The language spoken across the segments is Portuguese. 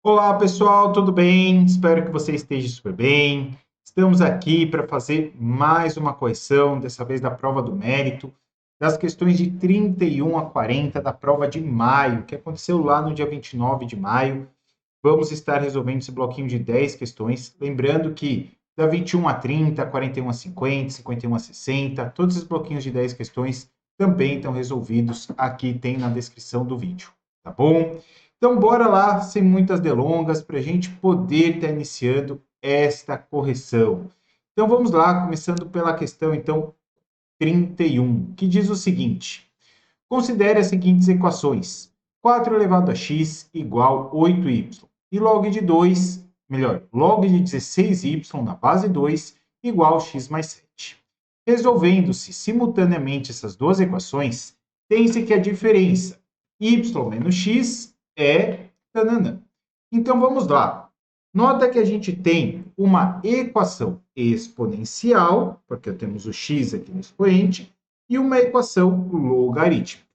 Olá, pessoal, tudo bem? Espero que você esteja super bem. Estamos aqui para fazer mais uma correção, dessa vez da prova do mérito, das questões de 31 a 40 da prova de maio, que aconteceu lá no dia 29 de maio. Vamos estar resolvendo esse bloquinho de 10 questões. Lembrando que da 21 a 30, 41 a 50, 51 a 60, todos esses bloquinhos de 10 questões também estão resolvidos aqui, tem na descrição do vídeo, tá bom? Então, bora lá, sem muitas delongas, para a gente poder estar iniciando esta correção. Então, vamos lá, começando pela questão, então, 31, que diz o seguinte: considere as seguintes equações. 4 elevado a x igual 8y. E log de 2, melhor, log de 16y na base 2 igual x mais 7. Resolvendo-se simultaneamente essas duas equações, tem-se que a diferença y menos x é tananã. Então vamos lá. Nota que a gente tem uma equação exponencial, porque temos o x aqui no expoente, e uma equação logarítmica.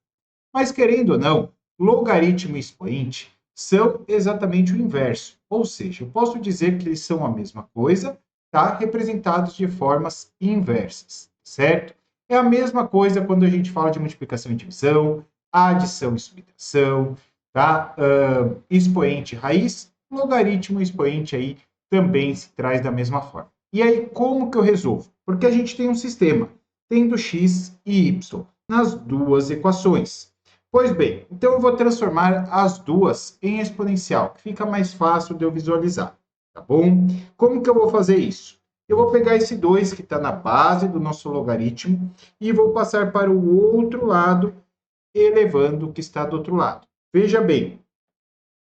Mas, querendo ou não, logaritmo e expoente são exatamente o inverso. Ou seja, eu posso dizer que eles são a mesma coisa, tá? Representados de formas inversas, certo? É a mesma coisa quando a gente fala de multiplicação e divisão, adição e subtração, tá? Expoente e raiz, logaritmo e expoente aí também se traz da mesma forma. E aí, como que eu resolvo? Porque a gente tem um sistema, tendo x e y nas duas equações. Pois bem, então eu vou transformar as duas em exponencial, que fica mais fácil de eu visualizar, tá bom? Como que eu vou fazer isso? Eu vou pegar esse 2 que está na base do nosso logaritmo e vou passar para o outro lado, elevando o que está do outro lado. Veja bem,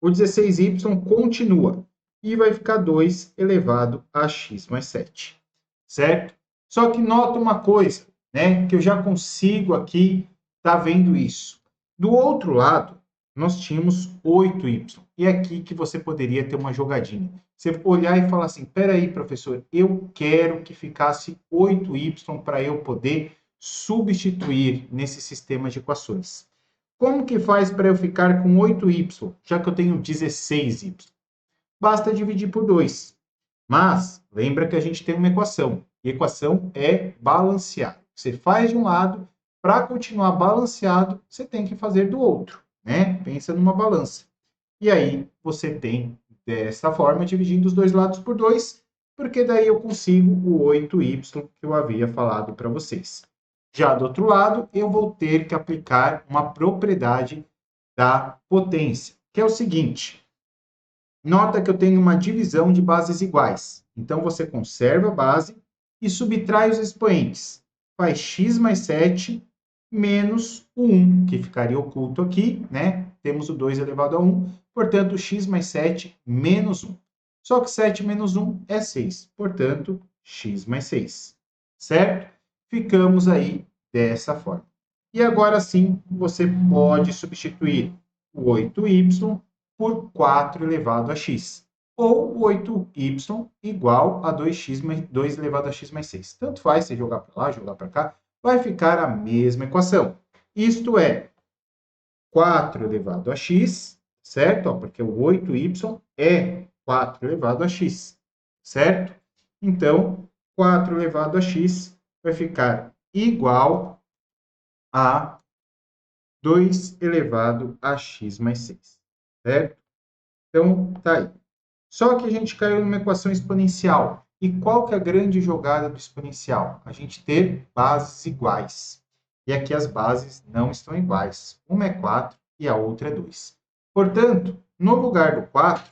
o 16y continua e vai ficar 2 elevado a x mais 7, certo? Só que nota uma coisa, né, que eu já consigo aqui estar vendo isso. Do outro lado, nós tínhamos 8y. E é aqui que você poderia ter uma jogadinha. Você olhar e falar assim, peraí, professor, eu quero que ficasse 8y para eu poder substituir nesse sistema de equações. Como que faz para eu ficar com 8y, já que eu tenho 16y? Basta dividir por 2. Mas, lembra que a gente tem uma equação. E equação é balancear. Você faz de um lado, para continuar balanceado, você tem que fazer do outro, né? Pensa numa balança. E aí, você tem, dessa forma, dividindo os dois lados por 2, porque daí eu consigo o 8y que eu havia falado para vocês. Já do outro lado, eu vou ter que aplicar uma propriedade da potência, que é o seguinte: nota que eu tenho uma divisão de bases iguais. Então, você conserva a base e subtrai os expoentes. Faz x mais 7 menos o 1, que ficaria oculto aqui, né? Temos o 2 elevado a 1, portanto, x mais 7 menos 1. Só que 7 menos 1 é 6, portanto, x mais 6, certo? Ficamos aí dessa forma. E agora sim, você pode substituir o 8y por 4 elevado a x. Ou o 8y igual a 2x mais 2 elevado a x mais 6. Tanto faz se jogar para lá, jogar para cá, vai ficar a mesma equação. Isto é, 4 elevado a x, certo? Porque o 8y é 4 elevado a x, certo? Então, 4 elevado a x vai ficar igual a 2 elevado a x mais 6, certo? Então, tá aí. Só que a gente caiu numa equação exponencial. E qual que é a grande jogada do exponencial? A gente ter bases iguais. E aqui as bases não estão iguais. Uma é 4 e a outra é 2. Portanto, no lugar do 4,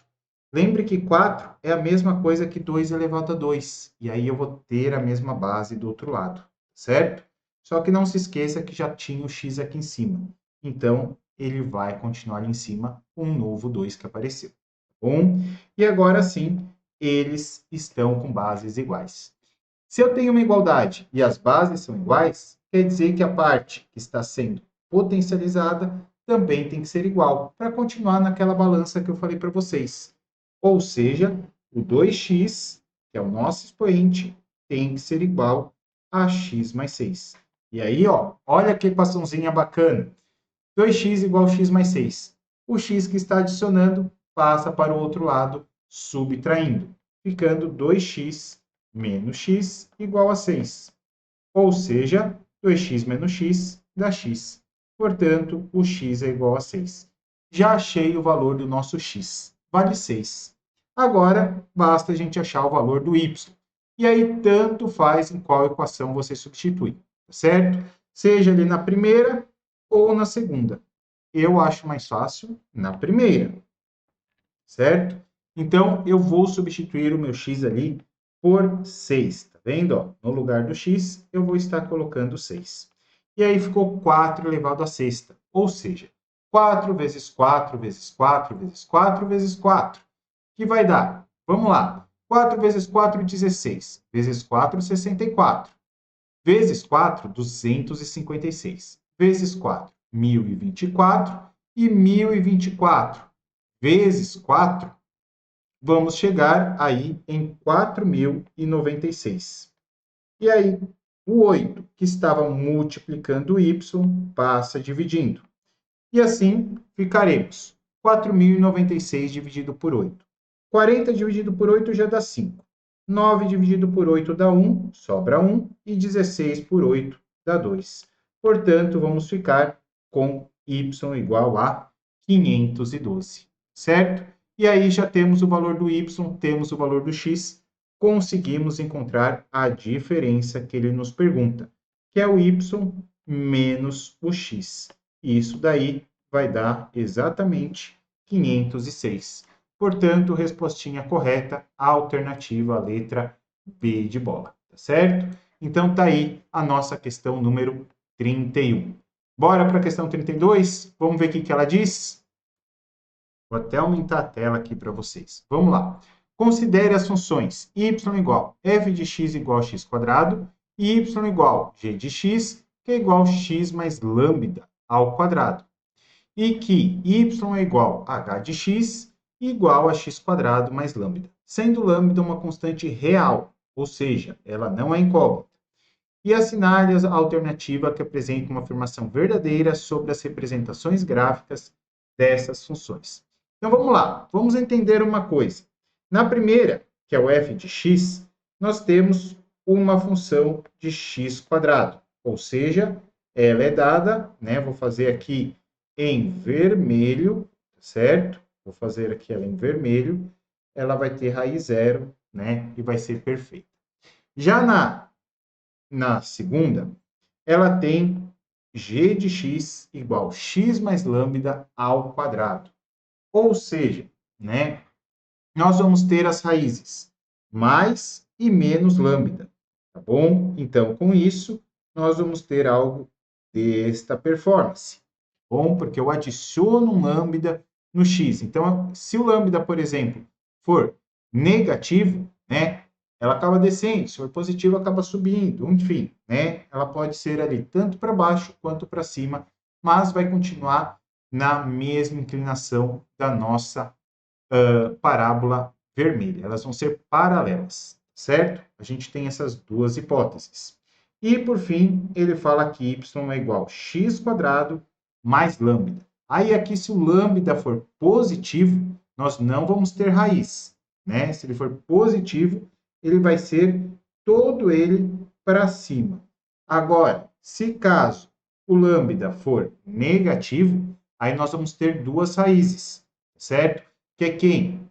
lembre que 4 é a mesma coisa que 2 elevado a 2. E aí eu vou ter a mesma base do outro lado, certo? Só que não se esqueça que já tinha o x aqui em cima. Então, ele vai continuar ali em cima com um novo 2 que apareceu. Bom, e agora sim, eles estão com bases iguais. Se eu tenho uma igualdade e as bases são iguais, quer dizer que a parte que está sendo potencializada também tem que ser igual, para continuar naquela balança que eu falei para vocês. Ou seja, o 2x, que é o nosso expoente, tem que ser igual a x mais 6. E aí, ó, olha que equaçãozinha bacana. 2x igual a x mais 6. O x que está adicionando passa para o outro lado, subtraindo, ficando 2x menos x igual a 6. Ou seja, 2x menos x dá x. Portanto, o x é igual a 6. Já achei o valor do nosso x. Vale 6. Agora, basta a gente achar o valor do y. E aí, tanto faz em qual equação você substitui, tá certo? Seja ali na primeira ou na segunda. Eu acho mais fácil na primeira, certo? Então, eu vou substituir o meu x ali por 6, tá vendo? Ó, no lugar do x, eu vou estar colocando 6. E aí ficou 4 elevado à sexta, ou seja, 4 vezes 4 vezes 4 vezes 4 vezes 4, que vai dar, vamos lá, 4 vezes 4, 16, vezes 4, 64, vezes 4, 256, vezes 4, 1024, e 1024 vezes 4, vamos chegar aí em 4.096. E aí, o 8, que estava multiplicando o y, passa dividindo. E assim, ficaremos 4.096 dividido por 8. 40 dividido por 8 já dá 5. 9 dividido por 8 dá 1, sobra 1. E 16 por 8 dá 2. Portanto, vamos ficar com y igual a 512, certo? E aí já temos o valor do y, temos o valor do x, conseguimos encontrar a diferença que ele nos pergunta, que é o y menos o x. Isso daí vai dar exatamente 506. Portanto, respostinha correta, a alternativa, a letra B de bola, tá certo? Então, tá aí a nossa questão número 31. Bora para a questão 32? Vamos ver o que ela diz? Vou até aumentar a tela aqui para vocês. Vamos lá. Considere as funções y igual f de x igual a x quadrado e y igual g de x, que é igual a x mais lambda ao quadrado. E que y é igual a h de x igual a x quadrado mais lambda, sendo lambda uma constante real, ou seja, ela não é incógnita. E assinale a alternativa que apresenta uma afirmação verdadeira sobre as representações gráficas dessas funções. Então vamos lá, vamos entender uma coisa. Na primeira, que é o f de x, nós temos uma função de x quadrado, ou seja, ela é dada, né? Vou fazer aqui em vermelho, certo? Vou fazer aqui ela em vermelho, ela vai ter raiz zero, né? E vai ser perfeita. Já na segunda, ela tem g de x igual a x mais lambda ao quadrado. Ou seja, né, nós vamos ter as raízes mais e menos lambda, tá bom? Então, com isso, nós vamos ter algo desta performance, tá bom? Porque eu adiciono um lambda no x. Então, se o lambda, por exemplo, for negativo, né, ela acaba descendo, se for positivo, acaba subindo, enfim, né? Ela pode ser ali tanto para baixo quanto para cima, mas vai continuar na mesma inclinação da nossa parábola vermelha. Elas vão ser paralelas, certo? A gente tem essas duas hipóteses. E, por fim, ele fala que y é igual a x quadrado mais lambda. Aí, aqui, se o lambda for positivo, nós não vamos ter raiz, né? Se ele for positivo, ele vai ser todo ele para cima. Agora, se caso o lambda for negativo, aí nós vamos ter duas raízes, certo? Que é quem?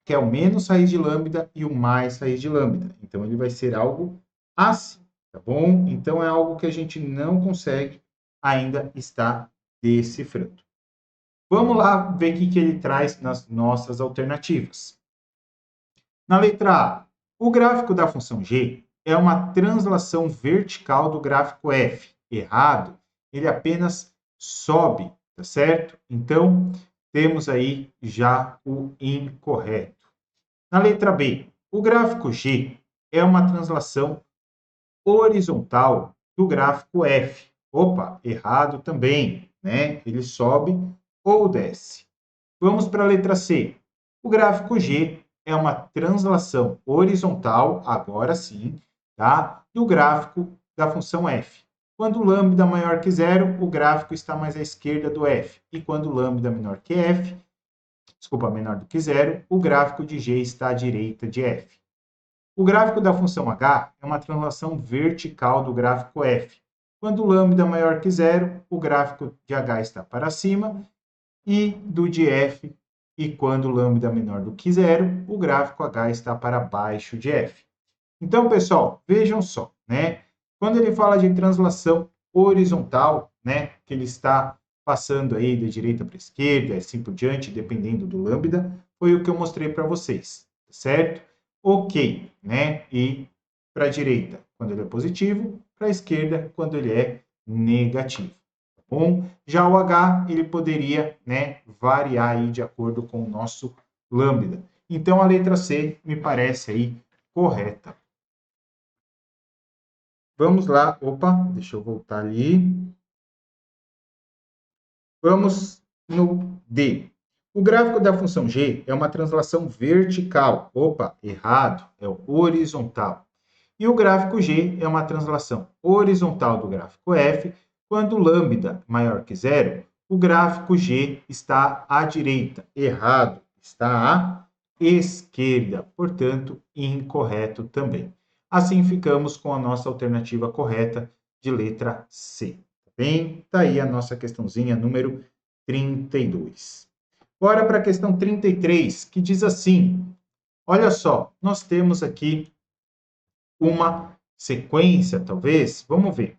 Que é o menos raiz de lambda e o mais raiz de lambda. Então, ele vai ser algo assim, tá bom? Então, é algo que a gente não consegue ainda estar decifrando. Vamos lá ver o que ele traz nas nossas alternativas. Na letra A, o gráfico da função g é uma translação vertical do gráfico f. Errado, ele apenas sobe, tá certo? Então, temos aí já o incorreto. Na letra B, o gráfico G é uma translação horizontal do gráfico F. Opa, errado também, né? Ele sobe ou desce. Vamos para a letra C. O gráfico G é uma translação horizontal, agora sim, tá? Do gráfico da função f. Quando lambda maior que zero, o gráfico está mais à esquerda do f. E quando lambda menor que f, desculpa, menor do que zero, o gráfico de g está à direita de f. O gráfico da função h é uma translação vertical do gráfico f. Quando lambda é maior que zero, o gráfico de h está para cima e do de f, e quando lambda é menor do que zero, o gráfico h está para baixo de f. Então, pessoal, vejam só, né? Quando ele fala de translação horizontal, né, que ele está passando aí da direita para a esquerda, assim por diante, dependendo do lambda, foi o que eu mostrei para vocês, certo? Ok, né? E para a direita, quando ele é positivo, para a esquerda, quando ele é negativo. Tá bom? Já o H, ele poderia, né, variar aí de acordo com o nosso lambda. Então, a letra C me parece aí correta. Vamos lá. Opa, deixa eu voltar ali. Vamos no D. O gráfico da função g é uma translação vertical. Opa, errado. É o horizontal. E o gráfico g é uma translação horizontal do gráfico f. Quando lambda maior que zero, o gráfico g está à direita. Errado. Está à esquerda. Portanto, incorreto também. Assim ficamos com a nossa alternativa correta de letra C. Bem, tá aí a nossa questãozinha número 32. Bora para a questão 33, que diz assim: olha só, nós temos aqui uma sequência, talvez, vamos ver.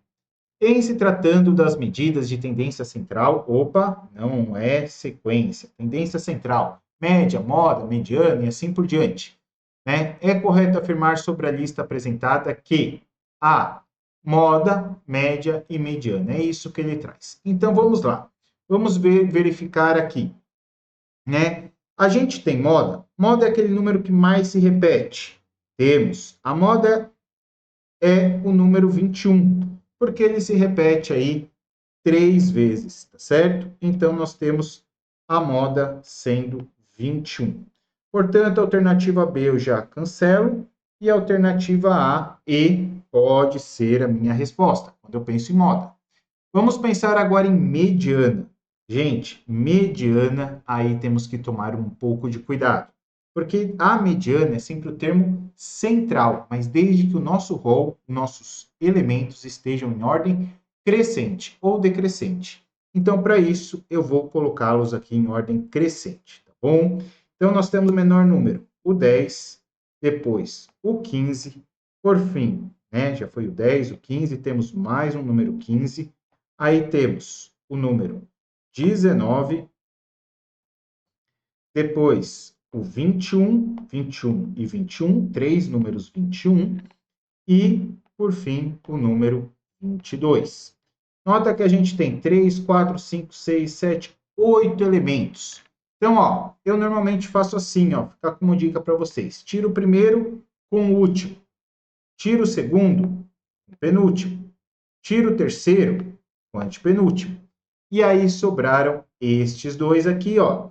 Em se tratando das medidas de tendência central, opa, não é sequência, tendência central, média, moda, mediana e assim por diante. Né? É correto afirmar sobre a lista apresentada que a moda, média e mediana. É isso que ele traz. Então vamos lá. Vamos verificar aqui. Né? A gente tem moda. Moda é aquele número que mais se repete. Temos. A moda é o número 21, porque ele se repete aí 3 vezes, tá certo? Então, nós temos a moda sendo 21. Portanto, a alternativa B eu já cancelo, e a alternativa A, E, pode ser a minha resposta, quando eu penso em moda. Vamos pensar agora em mediana. Gente, mediana, aí temos que tomar um pouco de cuidado. Porque a mediana é sempre o termo central, mas desde que o nosso rol, nossos elementos estejam em ordem crescente ou decrescente. Então, para isso, eu vou colocá-los aqui em ordem crescente, tá bom? Então, nós temos o menor número, o 10, depois o 15, por fim, né? Já foi o 10, o 15, temos mais um número 15, aí temos o número 19, depois o 21, 21 e 21, três números 21, e, por fim, o número 22. Nota que a gente tem 3, 4, 5, 6, 7, 8 elementos. Então, ó, eu normalmente faço assim, ó, ficar como dica para vocês. Tiro o primeiro com o último. Tiro o segundo com o penúltimo. Tiro o terceiro com o antepenúltimo. E aí sobraram estes dois aqui, ó.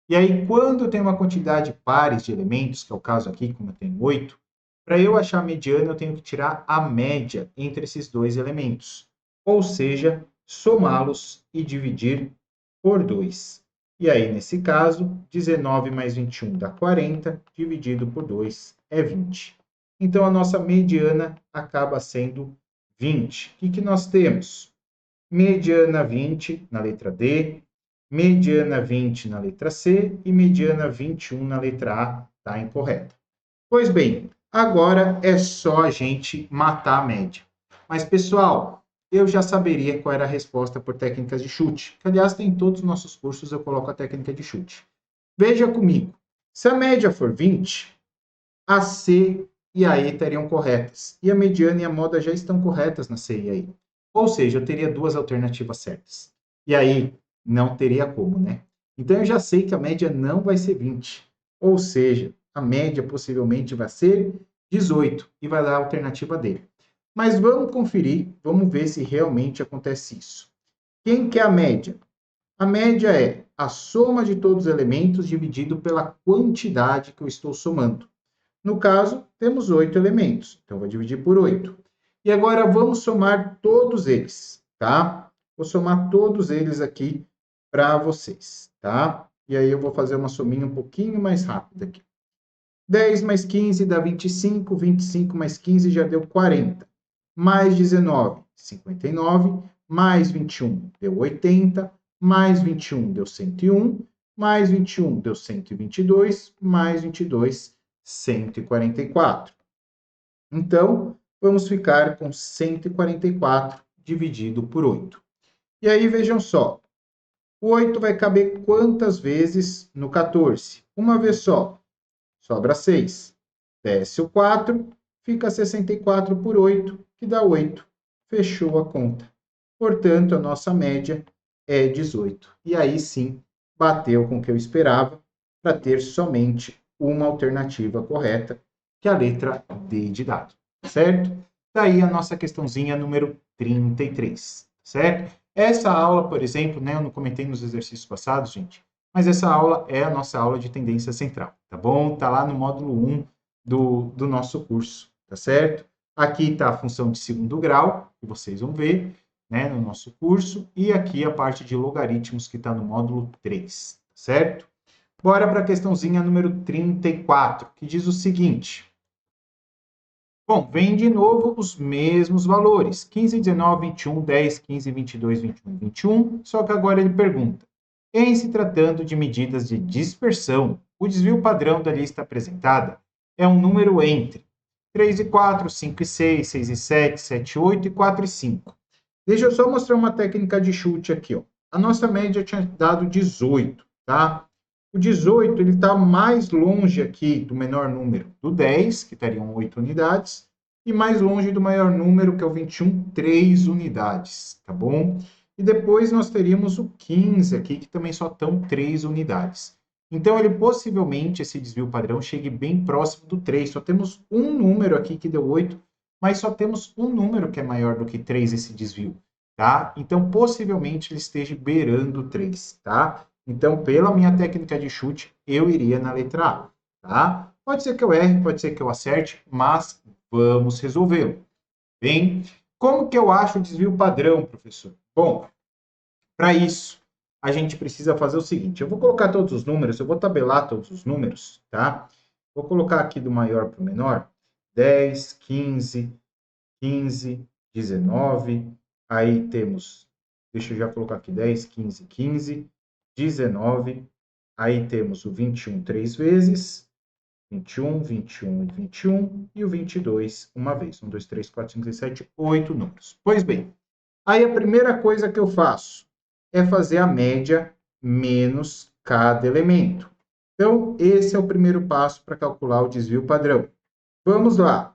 E aí, quando tem uma quantidade pares de elementos, que é o caso aqui, como eu tenho 8, para eu achar a mediana, eu tenho que tirar a média entre esses dois elementos. Ou seja, somá-los e dividir por 2. E aí, nesse caso, 19 mais 21 dá 40, dividido por 2 é 20. Então, a nossa mediana acaba sendo 20. O que nós temos? Mediana 20 na letra D, mediana 20 na letra C e mediana 21 na letra A, tá incorreta. Pois bem, agora é só a gente matar a média. Mas, pessoal, eu já saberia qual era a resposta por técnicas de chute, que, aliás, tem em todos os nossos cursos eu coloco a técnica de chute. Veja comigo, se a média for 20, a C e a E estariam corretas, e a mediana e a moda já estão corretas na C e a E. Ou seja, eu teria duas alternativas certas. E aí, não teria como, né? Então, eu já sei que a média não vai ser 20. Ou seja, a média possivelmente vai ser 18 e vai dar a alternativa dele. Mas vamos conferir, vamos ver se realmente acontece isso. Quem que é a média? A média é a soma de todos os elementos dividido pela quantidade que eu estou somando. No caso, temos 8 elementos, então vou dividir por 8. E agora vamos somar todos eles, tá? Vou somar todos eles aqui para vocês, tá? E aí eu vou fazer uma sominha um pouquinho mais rápida aqui. 10 mais 15 dá 25, 25 mais 15 já deu 40. Mais 19, 59, mais 21 deu 80, mais 21 deu 101, mais 21 deu 122, mais 22, 144. Então, vamos ficar com 144 dividido por 8. E aí, vejam só, o 8 vai caber quantas vezes no 14? Uma vez só. Sobra 6. Desce o 4, fica 64 por 8, que dá 8. Fechou a conta. Portanto, a nossa média é 18. E aí sim, bateu com o que eu esperava, para ter somente uma alternativa correta, que é a letra D de dado, certo? Daí a nossa questãozinha número 33, certo? Essa aula, por exemplo, né, eu não comentei nos exercícios passados, gente, mas essa aula é a nossa aula de tendência central, tá bom? Tá lá no módulo 1 do nosso curso, tá certo? Aqui está a função de segundo grau, que vocês vão ver, né, no nosso curso, e aqui a parte de logaritmos que está no módulo 3, certo? Bora para a questãozinha número 34, que diz o seguinte. Bom, vem de novo os mesmos valores, 15, 19, 21, 10, 15, 22, 21, 21, só que agora ele pergunta, em se tratando de medidas de dispersão, o desvio padrão da lista apresentada é um número entre 3 e 4, 5 e 6, 6 e 7, 7 e 8 e 4 e 5. Deixa eu só mostrar uma técnica de chute aqui, ó. A nossa média tinha dado 18, tá? O 18, ele está mais longe aqui do menor número, do 10, que teriam 8 unidades, e mais longe do maior número, que é o 21, 3 unidades, tá bom? E depois nós teríamos o 15 aqui, que também só estão 3 unidades. Então, ele possivelmente, esse desvio padrão, chegue bem próximo do 3. Só temos um número aqui que deu 8, mas só temos um número que é maior do que 3 esse desvio, tá? Então, possivelmente, ele esteja beirando 3, tá? Então, pela minha técnica de chute, eu iria na letra A, tá? Pode ser que eu erre, pode ser que eu acerte, mas vamos resolvê-lo. Bem, como que eu acho o desvio padrão, professor? Bom, para isso, a gente precisa fazer o seguinte, eu vou colocar todos os números, eu vou tabelar todos os números, tá? Vou colocar aqui do maior para o menor, 10, 15, 15, 19, aí temos, deixa eu já colocar aqui 10, 15, 15, 19, aí temos o 21 três vezes, 21, 21 e 21, e o 22 uma vez. 1, 2, 3, 4, 5, 6, 7, 8 números. Pois bem, aí a primeira coisa que eu faço é fazer a média menos cada elemento. Então, esse é o primeiro passo para calcular o desvio padrão. Vamos lá.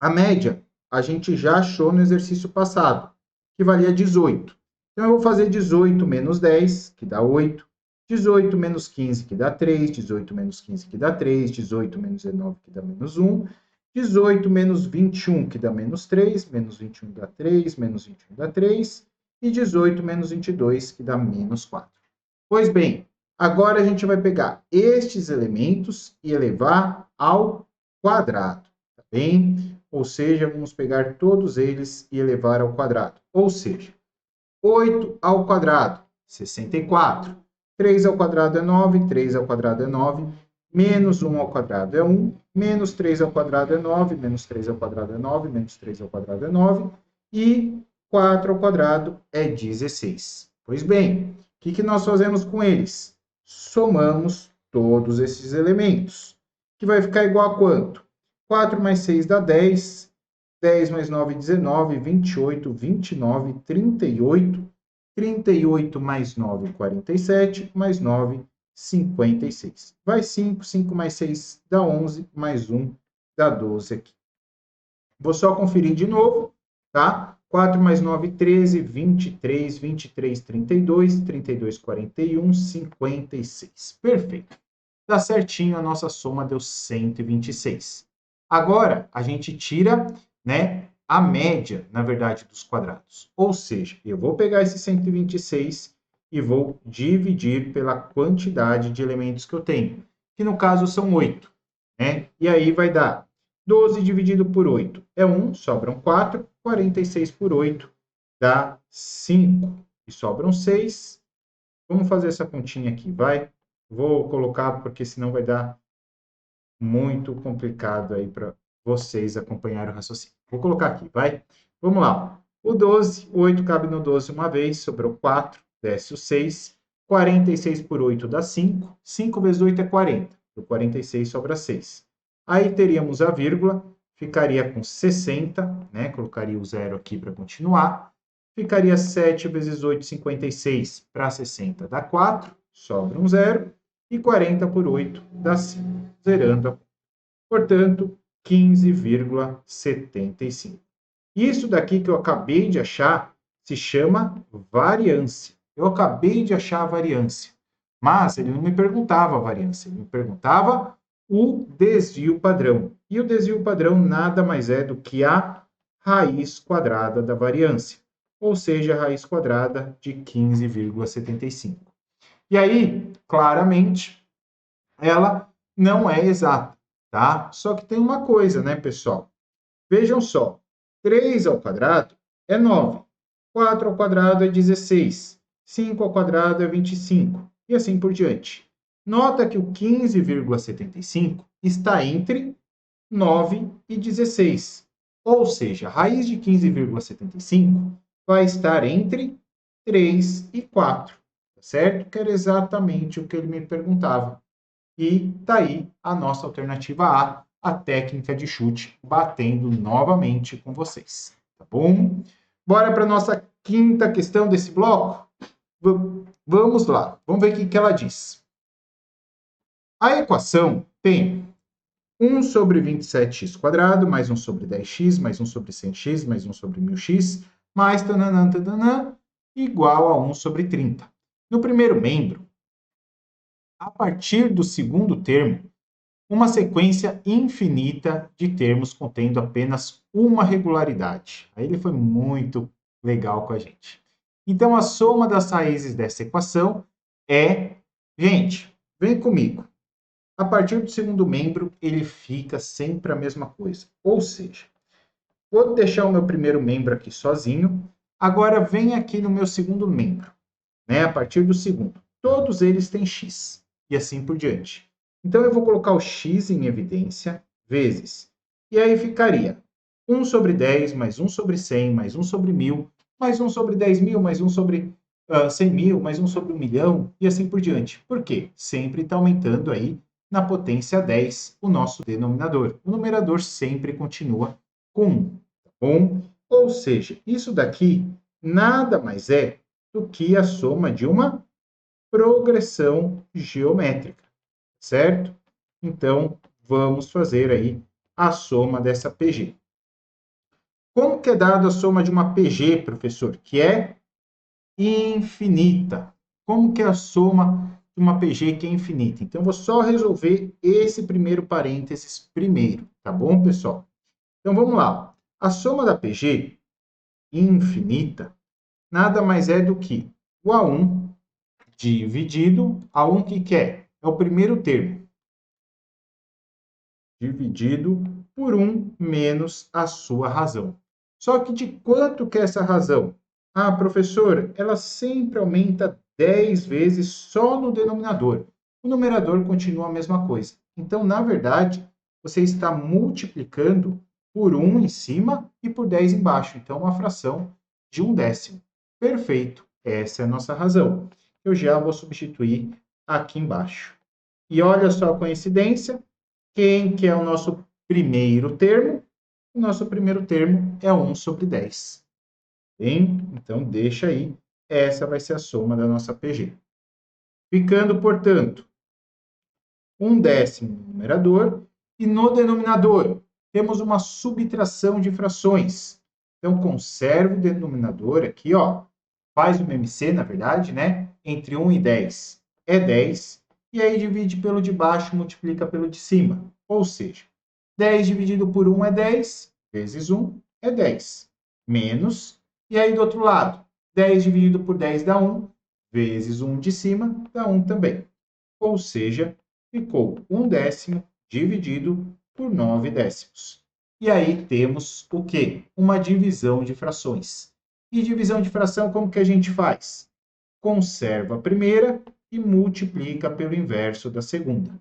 A média a gente já achou no exercício passado, que valia 18. Então, eu vou fazer 18 menos 10, que dá 8. 18 menos 15, que dá 3. 18 menos 15, que dá 3. 18 menos 19, que dá menos 1. 18 menos 21, que dá menos 3. Menos 21 dá 3. Menos 21 dá 3. E 18 menos 22, que dá menos 4. Pois bem, agora a gente vai pegar estes elementos e elevar ao quadrado, tá bem? Ou seja, vamos pegar todos eles e elevar ao quadrado. Ou seja, 8 ao quadrado, 64. 3 ao quadrado é 9, 3 ao quadrado é 9, menos 1 ao quadrado é 1, menos 3 ao quadrado é 9, menos 3 ao quadrado é 9, menos 3 ao quadrado é 9, e 4 ao quadrado é 16. Pois bem, o que nós fazemos com eles? Somamos todos esses elementos, que vai ficar igual a quanto? 4 mais 6 dá 10, 10 mais 9, 19, 28, 29, 38, 38 mais 9, 47, mais 9, 56. Vai 5, 5 mais 6 dá 11, mais 1 dá 12 aqui. Vou só conferir de novo, tá? 4 mais 9, 13, 23, 23, 32, 32, 41, 56. Perfeito. Dá certinho, a nossa soma deu 126. Agora, a gente tira, né, a média, na verdade, dos quadrados. Ou seja, eu vou pegar esse 126 e vou dividir pela quantidade de elementos que eu tenho, que no caso são 8, né? E aí vai dar 12 dividido por 8 é 1, sobram 4, 46 por 8 dá 5, e sobram 6. Vamos fazer essa continha aqui, vai? Vou colocar porque senão vai dar muito complicado aí para vocês acompanharem o raciocínio. Vou colocar aqui, vai? Vamos lá. O 12, o 8 cabe no 12 uma vez, sobrou 4, desce o 6. 46 por 8 dá 5. 5 vezes 8 é 40. Do 46 sobra 6. Aí teríamos a vírgula, ficaria com 60, né? Colocaria o zero aqui para continuar. Ficaria 7 vezes 8, 56. Para 60 dá 4, sobra um zero. E 40 por 8 dá 5, zerando a conta. Portanto, 15,75. Isso daqui que eu acabei de achar se chama variância. Eu acabei de achar a variância, mas ele não me perguntava a variância, ele me perguntava o desvio padrão. E o desvio padrão nada mais é do que a raiz quadrada da variância, ou seja, a raiz quadrada de 15,75. E aí, claramente, ela não é exata, tá? Só que tem uma coisa, né, pessoal? Vejam só, 3 ao quadrado é 9, 4 ao quadrado é 16, 5 ao quadrado é 25, e assim por diante. Nota que o 15,75 está entre 9 e 16, ou seja, a raiz de 15,75 vai estar entre 3 e 4, certo? Que era exatamente o que ele me perguntava. E tá aí a nossa alternativa a técnica de chute, batendo novamente com vocês, tá bom? Bora para a nossa quinta questão desse bloco? Vamos lá, vamos ver o que ela diz. A equação tem 1 sobre 27x² mais 1 sobre 10x, mais 1 sobre 100x, mais 1 sobre 1000x, mais tananã, tananã, igual a 1 sobre 30. No primeiro membro, a partir do segundo termo, uma sequência infinita de termos contendo apenas uma regularidade. Aí ele foi muito legal com a gente. Então, a soma das raízes dessa equação é... Gente, vem comigo. A partir do segundo membro, ele fica sempre a mesma coisa. Ou seja, vou deixar o meu primeiro membro aqui sozinho. Agora, vem aqui no meu segundo membro, né? A partir do segundo. Todos eles têm x. E assim por diante. Então, eu vou colocar o x em evidência, vezes. E aí ficaria 1 sobre 10, mais 1 sobre 100, mais 1 sobre 1000, mais 1 sobre 10.000, mais 1 sobre 100.000, mais 1 sobre 1 milhão, e assim por diante. Por quê? Sempre está aumentando aí na potência 10 o nosso denominador. O numerador sempre continua com 1, tá bom? Ou seja, isso daqui nada mais é do que a soma de uma progressão geométrica, certo? Então, vamos fazer aí a soma dessa PG. Como que é dada a soma de uma PG, professor? Que é infinita. Como que é a soma de uma PG que é infinita? Então, eu vou só resolver esse primeiro parênteses primeiro, tá bom, pessoal? Então, vamos lá. A soma da PG infinita nada mais é do que o A1 dividido A1 que é? É o primeiro termo. Dividido por 1 menos a sua razão. Só que de quanto que é essa razão? Ah, professor, ela sempre aumenta 10 vezes só no denominador. O numerador continua a mesma coisa. Então, na verdade, você está multiplicando por 1 em cima e por 10 embaixo. Então, uma fração de 1/10. Perfeito. Essa é a nossa razão. Eu já vou substituir aqui embaixo. E olha só a coincidência. Quem que é o nosso primeiro termo? O nosso primeiro termo é 1 sobre 10. Bem? Então, deixa aí. Essa vai ser a soma da nossa PG. Ficando, portanto, 1/10 no numerador. E no denominador, temos uma subtração de frações. Então, conserva o denominador aqui, ó. Faz uma MC, na verdade, né? Entre 1 e 10 é 10. E aí divide pelo de baixo, multiplica pelo de cima. Ou seja, 10 dividido por 1 é 10, vezes 1 é 10. Menos, e aí do outro lado, 10 dividido por 10 dá 1, vezes 1 de cima dá 1 também. Ou seja, ficou 1/10 dividido por 9/10. E aí temos o quê? Uma divisão de frações. E divisão de fração, como que a gente faz? conserva a primeira e multiplica pelo inverso da segunda.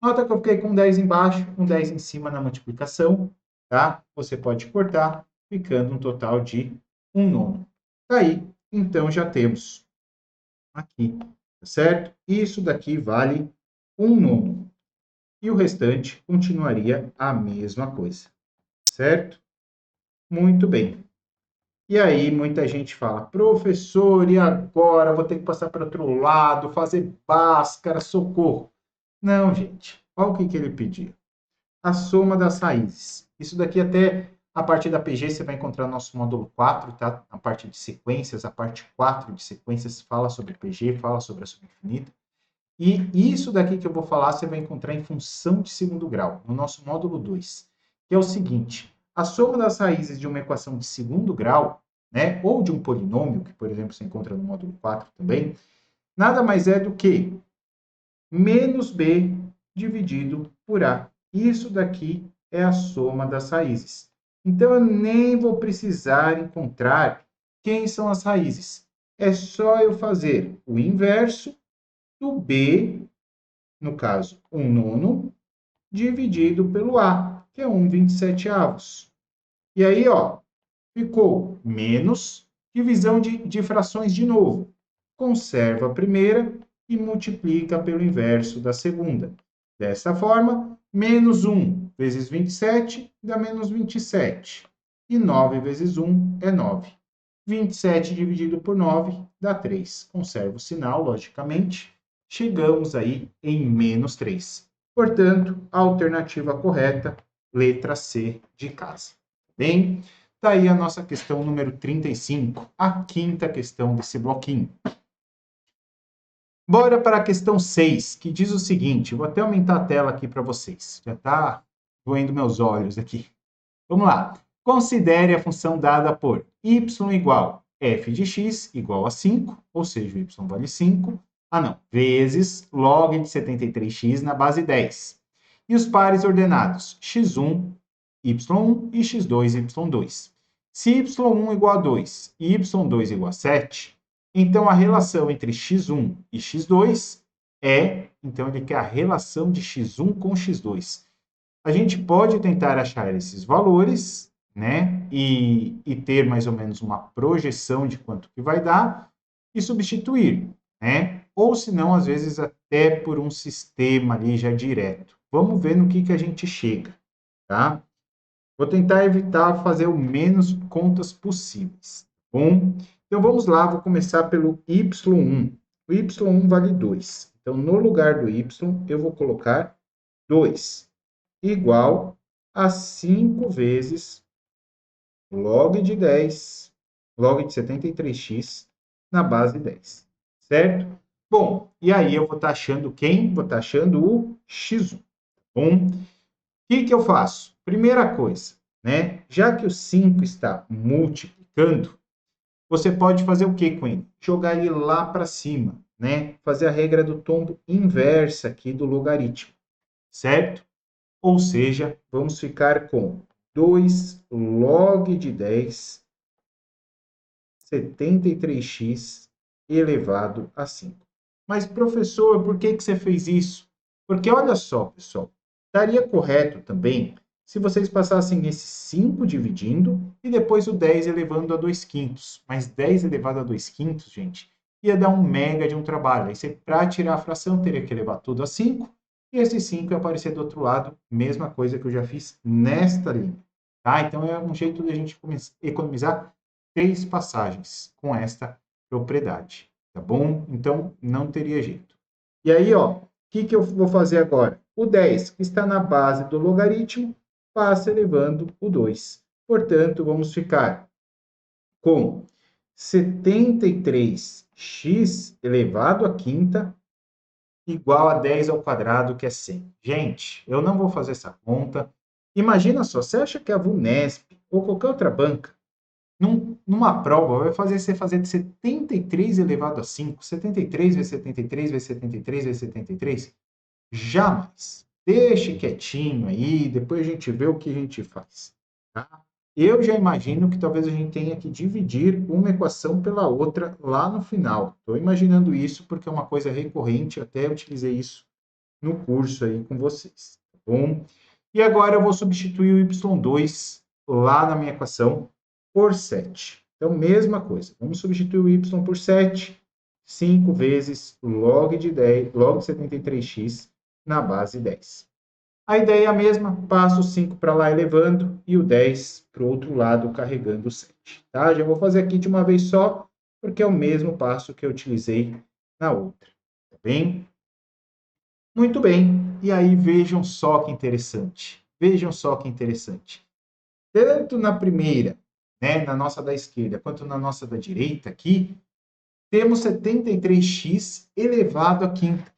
Nota que eu fiquei com 10 embaixo, com 10 em cima na multiplicação, tá? Você pode cortar, ficando um total de 1 nono. Aí, então, já temos aqui, tá certo? Isso daqui vale 1 nono. E o restante continuaria a mesma coisa, certo? Muito bem. E aí, muita gente fala, professor, e agora? Vou ter que passar para outro lado, fazer Bhaskara, socorro. Não, gente. Olha o que ele pediu. A soma das raízes. Isso daqui até a parte da PG você vai encontrar no nosso módulo 4, tá? A parte de sequências, a parte 4 de sequências fala sobre PG, fala sobre a soma infinita. E isso daqui que eu vou falar você vai encontrar em função de segundo grau, no nosso módulo 2, que é o seguinte, a soma das raízes de uma equação de segundo grau, né, ou de um polinômio, que por exemplo se encontra no módulo 4 também, nada mais é do que menos b dividido por a. Isso daqui é a soma das raízes. Então, eu nem vou precisar encontrar quem são as raízes. É só eu fazer o inverso do b, no caso, 1 nono, dividido pelo a, que é 1/27. E aí, ó, ficou menos divisão de frações de novo. Conserva a primeira e multiplica pelo inverso da segunda. Dessa forma, menos 1 vezes 27 dá menos 27. E 9 vezes 1 é 9. 27 dividido por 9 dá 3. Conserva o sinal, logicamente. Chegamos aí em menos 3. Portanto, a alternativa correta, letra C de casa. Bem, tá aí a nossa questão número 35, a quinta questão desse bloquinho. Bora para a questão 6, que diz o seguinte, vou até aumentar a tela aqui para vocês, já está doendo meus olhos aqui. Vamos lá. Considere a função dada por y igual f de x igual a 5, ou seja, o y vale 5, vezes log de 73x na base 10. E os pares ordenados x1, y1 e x2, y2. Se y1 igual a 2 e y2 igual a 7, então a relação entre x1 e x2 é, então ele quer a relação de x1 com x2. A gente pode tentar achar esses valores, né, e ter mais ou menos uma projeção de quanto que vai dar e substituir, né? Ou se não, às vezes até por um sistema ali já direto. Vamos ver no que a gente chega, tá? Vou tentar evitar fazer o menos contas possíveis, tá bom? Então vamos lá, vou começar pelo y1. O y1 vale 2. Então, no lugar do y, eu vou colocar 2 igual a 5 vezes log de 10, log de 73x na base 10, certo? Bom, e aí eu vou estar achando quem? Vou estar achando o x1, tá bom? O que eu faço? Primeira coisa, né? Já que o 5 está multiplicando, você pode fazer o que com ele? Jogar ele lá para cima, né? Fazer a regra do tombo inversa aqui do logaritmo, certo? Ou seja, vamos ficar com 2 log de 10, 73x elevado a 5. Mas, professor, por que você fez isso? Porque, olha só, pessoal, estaria correto também se vocês passassem esse 5 dividindo e depois o 10 elevando a 2 quintos. Mas 10 elevado a 2 quintos, gente, ia dar um mega de um trabalho. Aí você, para tirar a fração, teria que elevar tudo a 5. E esse 5 ia aparecer do outro lado, mesma coisa que eu já fiz nesta linha. Tá? Então, é um jeito de a gente economizar 3 passagens com esta propriedade. Tá bom? Então, não teria jeito. E aí, ó, o que eu vou fazer agora? O 10, que está na base do logaritmo, passa elevando o 2. Portanto, vamos ficar com 73x elevado à quinta igual a 10 ao quadrado, que é 100. Gente, eu não vou fazer essa conta. Imagina só, você acha que a VUNESP ou qualquer outra banca, numa prova, vai fazer você fazer de 73 elevado a 5, 73 vezes 73 vezes 73 vezes 73? Jamais. Deixe quietinho aí, depois a gente vê o que a gente faz. Tá? eu já imagino que talvez a gente tenha que dividir uma equação pela outra lá no final. Estou imaginando isso porque é uma coisa recorrente, até utilizei isso no curso aí com vocês, tá bom? E agora eu vou substituir o y2 lá na minha equação por 7. Então, mesma coisa, vamos substituir o y por 7, 5 vezes log de 10, log de 73x na base 10. A ideia é a mesma, passo o 5 para lá elevando e o 10 para o outro lado carregando o 7. Tá? Já vou fazer aqui de uma vez só, porque é o mesmo passo que eu utilizei na outra. Tá bem? Muito bem. E aí vejam só que interessante. Vejam só que interessante. Tanto na primeira, né, na nossa da esquerda, quanto na nossa da direita aqui, temos 73x elevado a quinta.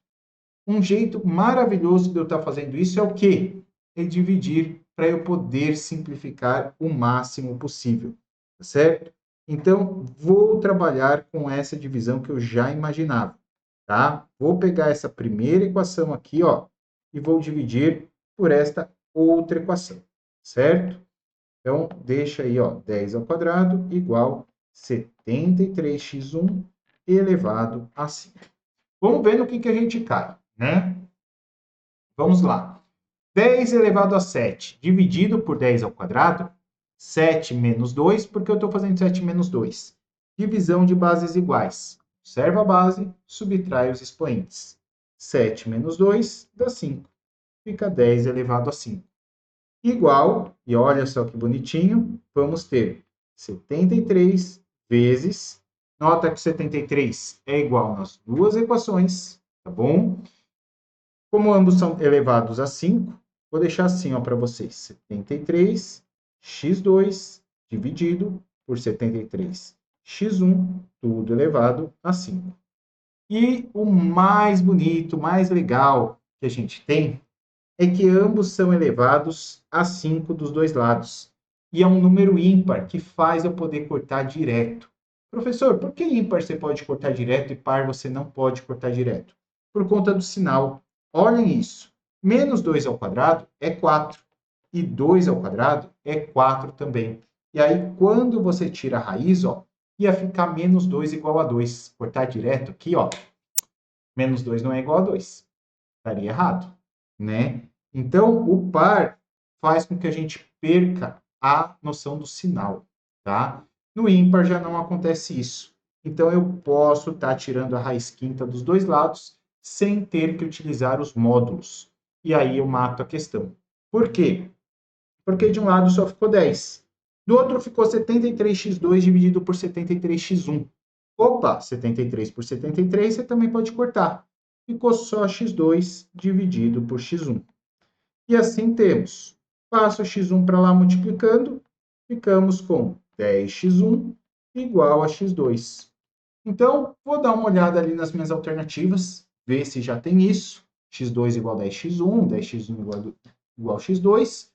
Um jeito maravilhoso de eu estar fazendo isso é o quê? É dividir para eu poder simplificar o máximo possível, tá certo? Então, vou trabalhar com essa divisão que eu já imaginava, tá? Vou pegar essa primeira equação aqui, ó, e vou dividir por esta outra equação, certo? Então, deixa aí, ó, 10 ao quadrado igual 73x1 elevado a 5. Vamos ver no que a gente cai, né? Vamos lá. 10 elevado a 7 dividido por 10 ao quadrado, 7 menos 2, porque eu estou fazendo 7 menos 2. Divisão de bases iguais. Observa a base, subtrai os expoentes. 7 menos 2 dá 5. Fica 10 elevado a 5. Igual, e olha só que bonitinho, vamos ter 73 vezes, nota que 73 é igual nas duas equações, tá bom? Como ambos são elevados a 5, vou deixar assim para vocês. 73 x2 dividido por 73 x1, tudo elevado a 5. E o mais bonito, mais legal que a gente tem é que ambos são elevados a 5 dos dois lados. E é um número ímpar que faz eu poder cortar direto. Professor, por que ímpar você pode cortar direto e par você não pode cortar direto? Por conta do sinal. Olhem isso. Menos 2 ao quadrado é 4. E 2 ao quadrado é 4 também. E aí, quando você tira a raiz, ó, ia ficar menos 2 igual a 2. Cortar direto aqui, ó, menos 2 não é igual a 2. Estaria errado, né? Então, o par faz com que a gente perca a noção do sinal, tá? No ímpar já não acontece isso. Então, eu posso estar tirando a raiz quinta dos dois lados sem ter que utilizar os módulos. E aí eu mato a questão. Por quê? Porque de um lado só ficou 10. Do outro ficou 73x2 dividido por 73x1. Opa, 73 por 73 você também pode cortar. Ficou só x2 dividido por x1. E assim temos. Passo x1 para lá multiplicando, ficamos com 10x1 igual a x2. Então, vou dar uma olhada ali nas minhas alternativas, ver se já tem isso. x2 igual a 10x1, 10x1 igual a x2.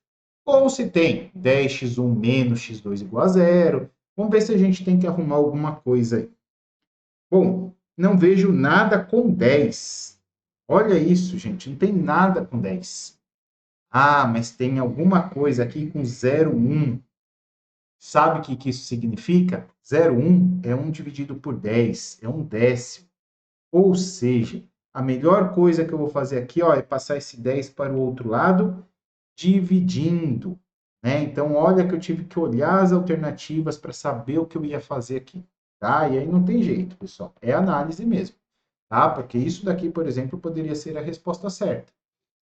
Ou se tem 10x1 menos x2 igual a zero. Vamos ver se a gente tem que arrumar alguma coisa aí. Bom, não vejo nada com 10. Olha isso, gente, não tem nada com 10. Ah, mas tem alguma coisa aqui com 0,1. Sabe o que isso significa? 0,1 é 1 dividido por 10, é um décimo. Ou seja, a melhor coisa que eu vou fazer aqui, ó, é passar esse 10 para o outro lado, dividindo, né? Então, olha que eu tive que olhar as alternativas para saber o que eu ia fazer aqui, tá? E aí não tem jeito, pessoal, é análise mesmo, tá? Porque isso daqui, por exemplo, poderia ser a resposta certa,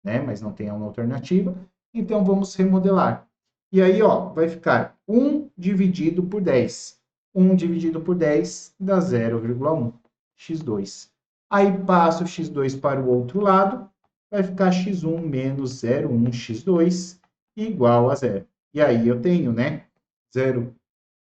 né? Mas não tem uma alternativa, então vamos remodelar. E aí, ó, vai ficar 1 dividido por 10. 1 dividido por 10 dá 0,1, x2. Aí passo o x2 para o outro lado, vai ficar x1 menos 0,1 x2 igual a 0. E aí eu tenho, né, 0,1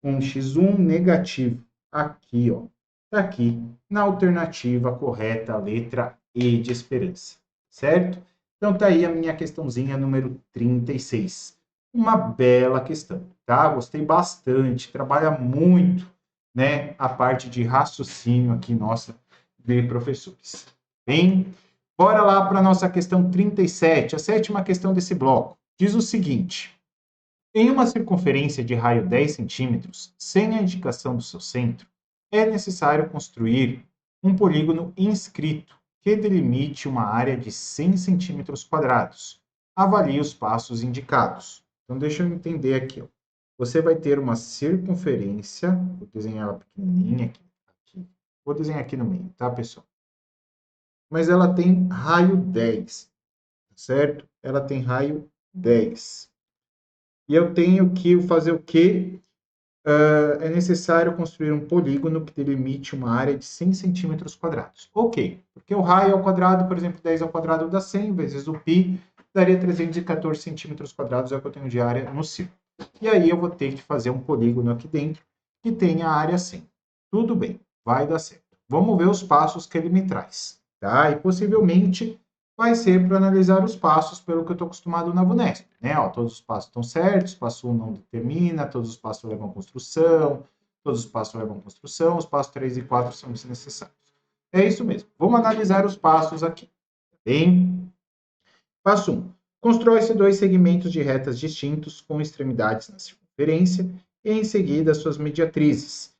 x1 negativo. Aqui, ó, tá aqui, na alternativa correta, a letra E de esperança, certo? Então tá aí a minha questãozinha número 36. Uma bela questão, tá? Gostei bastante, trabalha muito, né, a parte de raciocínio aqui nossa de professores. Bem, bora lá para a nossa questão 37, a sétima questão desse bloco. Diz o seguinte: Em uma circunferência de raio 10 centímetros, sem a indicação do seu centro, é necessário construir um polígono inscrito que delimite uma área de 100 centímetros quadrados. Avalie os passos indicados. Então, deixa eu entender aqui. Ó. Você vai ter uma circunferência, vou desenhar ela pequenininha aqui. Vou desenhar aqui no meio, tá, pessoal? Mas ela tem raio 10, certo? Ela tem raio 10. E eu tenho que fazer o quê? É necessário construir um polígono que delimite uma área de 100 centímetros quadrados. Ok, porque o raio ao quadrado, por exemplo, 10 ao quadrado dá 100, vezes o π, daria 314 centímetros quadrados, é o que eu tenho de área no círculo. E aí eu vou ter que fazer um polígono aqui dentro que tenha a área 100. Tudo bem, vai dar certo. Vamos ver os passos que ele me traz, tá? E possivelmente vai ser para analisar os passos pelo que eu estou acostumado na VUNESP, né? Ó, todos os passos estão certos, passo 1 não determina, todos os passos levam à construção, todos os passos levam à construção, os passos 3 e 4 são desnecessários. É isso mesmo. Vamos analisar os passos aqui. Bem, passo 1. Constrói-se dois segmentos de retas distintos com extremidades na circunferência e, em seguida, suas mediatrizes.